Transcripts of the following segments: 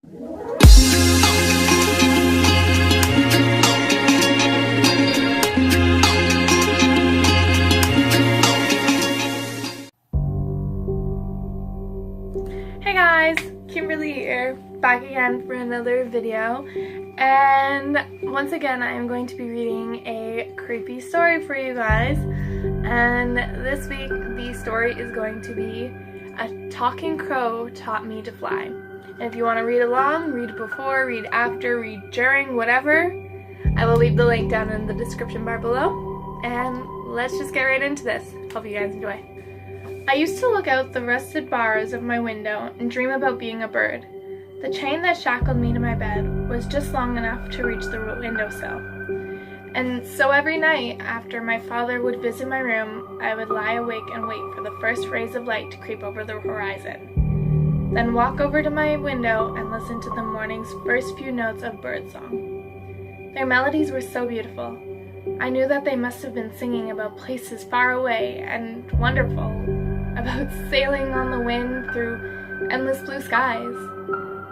Hey guys, Kimberly here, back again for another video, and once again I am going to be reading a creepy story for you guys. And this week the story is going to be A Talking Crow Taught Me to Fly. And if you want to read along, read before, read after, read during, whatever, I will leave the link down in the description bar below. And let's just get right into this. Hope you guys enjoy. I used to look out the rusted bars of my window and dream about being a bird. The chain that shackled me to my bed was just long enough to reach the windowsill. And so every night, after my father would visit my room, I would lie awake and wait for the first rays of light to creep over the horizon. Then walk over to my window and listen to the morning's first few notes of birdsong. Their melodies were so beautiful. I knew that they must have been singing about places far away and wonderful, about sailing on the wind through endless blue skies,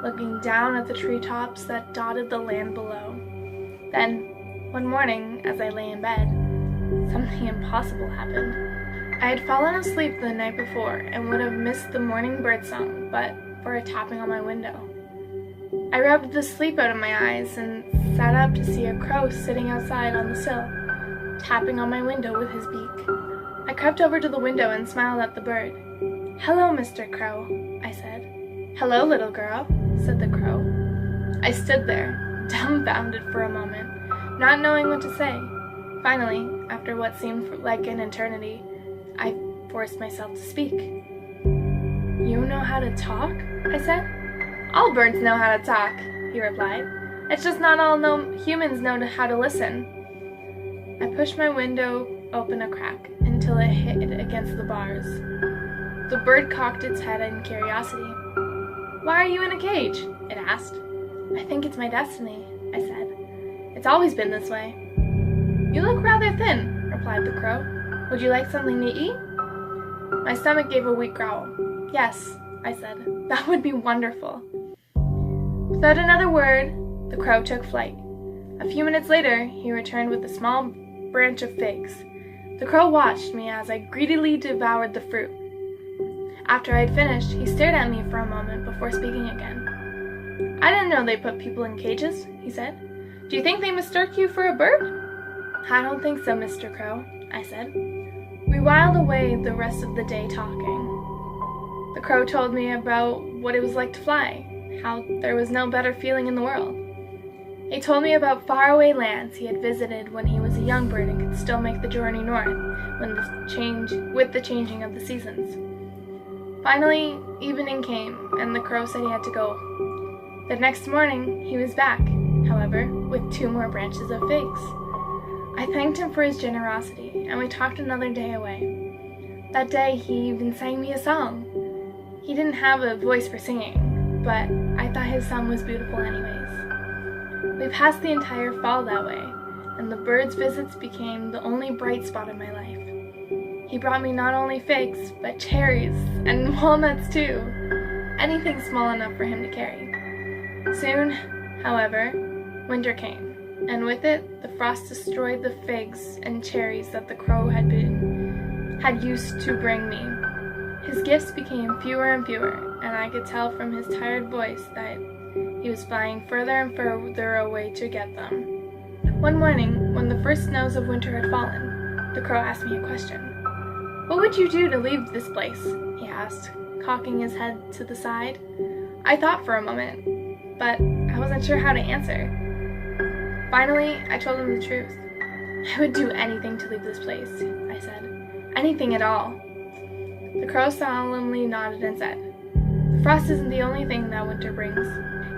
looking down at the treetops that dotted the land below. Then, one morning, as I lay in bed, something impossible happened. I had fallen asleep the night before and would have missed the morning birdsong but for a tapping on my window. I rubbed the sleep out of my eyes and sat up to see a crow sitting outside on the sill, tapping on my window with his beak. I crept over to the window and smiled at the bird. "Hello, Mr. Crow," I said. "Hello, little girl," said the crow. I stood there, dumbfounded for a moment, not knowing what to say. Finally, after what seemed like an eternity, I forced myself to speak. "You know how to talk?" I said. "All birds know how to talk," he replied. "It's just not all humans know how to listen." I pushed my window open a crack until it hit against the bars. The bird cocked its head in curiosity. "Why are you in a cage?" it asked. "I think it's my destiny," I said. "It's always been this way." "You look rather thin," replied the crow. "Would you like something to eat?" My stomach gave a weak growl. "Yes," I said. "That would be wonderful." Without another word, the crow took flight. A few minutes later, he returned with a small branch of figs. The crow watched me as I greedily devoured the fruit. After I had finished, he stared at me for a moment before speaking again. "I didn't know they put people in cages," he said. "Do you think they mistook you for a bird?" "I don't think so, Mr. Crow," I said. We whiled away the rest of the day talking. The crow told me about what it was like to fly, how there was no better feeling in the world. He told me about faraway lands he had visited when he was a young bird and could still make the journey north with the changing of the seasons. Finally, evening came, and the crow said he had to go. The next morning, he was back, however, with 2 more branches of figs. I thanked him for his generosity, and we talked another day away. That day, he even sang me a song. He didn't have a voice for singing, but I thought his song was beautiful anyways. We passed the entire fall that way, and the bird's visits became the only bright spot in my life. He brought me not only figs, but cherries and walnuts too, anything small enough for him to carry. Soon, however, winter came, and with it, the frost destroyed the figs and cherries that the crow had used to bring me. His gifts became fewer and fewer, and I could tell from his tired voice that he was flying further and further away to get them. One morning, when the first snows of winter had fallen, the crow asked me a question. "What would you do to leave this place?" he asked, cocking his head to the side. I thought for a moment, but I wasn't sure how to answer. Finally, I told him the truth. "I would do anything to leave this place," I said. "Anything at all." The crow solemnly nodded and said, "The frost isn't the only thing that winter brings."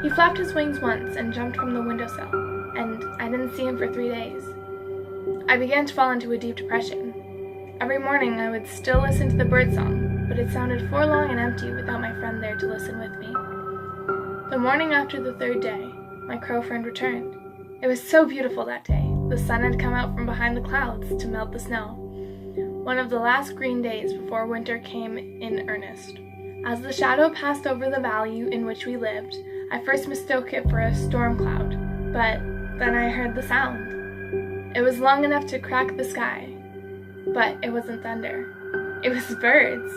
He flapped his wings once and jumped from the windowsill, and I didn't see him for 3 days. I began to fall into a deep depression. Every morning I would still listen to the birdsong, but it sounded forlorn and empty without my friend there to listen with me. The morning after the 3rd day, my crow friend returned. It was so beautiful that day. The sun had come out from behind the clouds to melt the snow. One of the last green days before winter came in earnest. As the shadow passed over the valley in which we lived, I first mistook it for a storm cloud, but then I heard the sound. It was long enough to crack the sky, but it wasn't thunder. It was birds.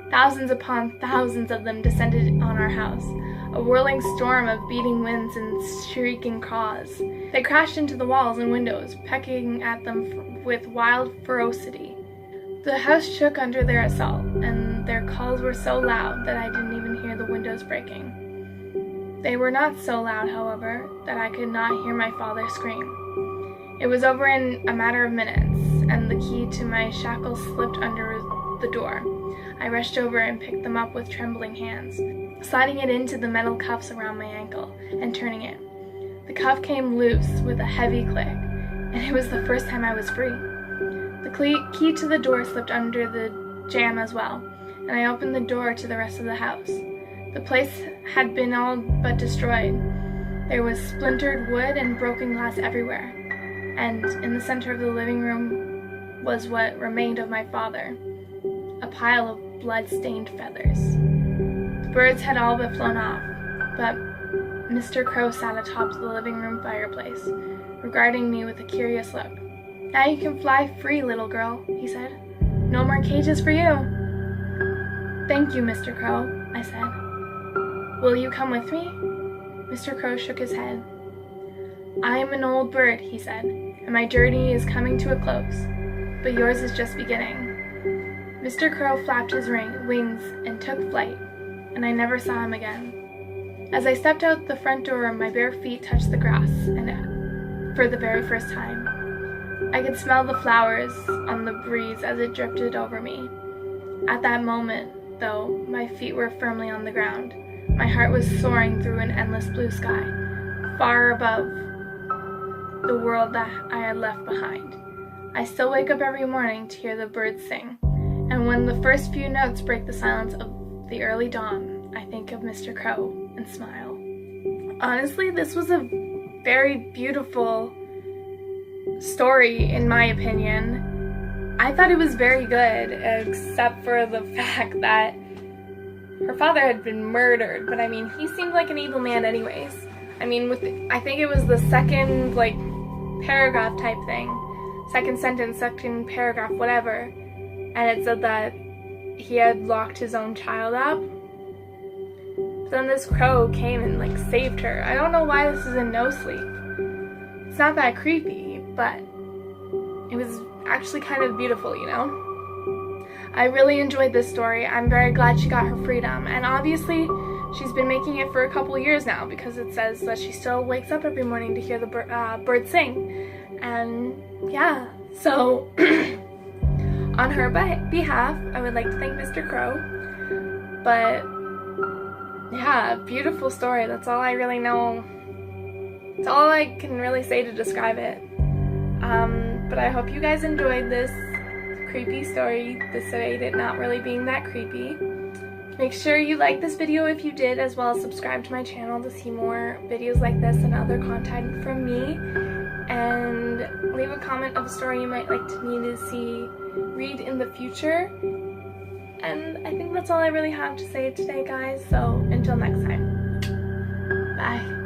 Thousands upon thousands of them descended on our house, a whirling storm of beating winds and shrieking caws. They crashed into the walls and windows, pecking at them with wild ferocity. The house shook under their assault, and their calls were so loud that I didn't even hear the windows breaking. They were not so loud, however, that I could not hear my father scream. It was over in a matter of minutes, and the key to my shackles slipped under the door. I rushed over and picked them up with trembling hands, sliding it into the metal cuffs around my ankle and turning it. The cuff came loose with a heavy click, and it was the first time I was free. The key to the door slipped under the jamb as well, and I opened the door to the rest of the house. The place had been all but destroyed. There was splintered wood and broken glass everywhere, and in the center of the living room was what remained of my father, a pile of blood-stained feathers. The birds had all but flown off, but Mr. Crow sat atop the living room fireplace, regarding me with a curious look. "Now you can fly free, little girl," he said. "No more cages for you." "Thank you, Mr. Crow," I said. "Will you come with me?" Mr. Crow shook his head. "I am an old bird," he said, "and my journey is coming to a close, but yours is just beginning." Mr. Crow flapped his wings and took flight, and I never saw him again. As I stepped out the front door, my bare feet touched the grass, and for the very first time, I could smell the flowers on the breeze as it drifted over me. At that moment, though, my feet were firmly on the ground. My heart was soaring through an endless blue sky, far above the world that I had left behind. I still wake up every morning to hear the birds sing, and when the first few notes break the silence of the early dawn, I think of Mr. Crow and smile. Honestly, this was a very beautiful story, in my opinion. I thought it was very good, except for the fact that her father had been murdered, but I mean, he seemed like an evil man anyways. I mean, I think it was the second, paragraph type thing. Second sentence, second paragraph, whatever. And it said that he had locked his own child up. But then this crow came and, saved her. I don't know why this is in no sleep. It's not that creepy, but it was actually kind of beautiful, you know? I really enjoyed this story. I'm very glad she got her freedom, and obviously she's been making it for a couple years now, because it says that she still wakes up every morning to hear the birds sing. And yeah, so on her behalf, I would like to thank Mr. Crow. But yeah, beautiful story. That's all I really know. That's all I can really say to describe it. But I hope you guys enjoyed this creepy story, despite it not really being that creepy. Make sure you like this video if you did, as well as subscribe to my channel to see more videos like this and other content from me. And leave a comment of a story you might like me to see read in the future. And I think that's all I really have to say today, guys. So until next time, bye.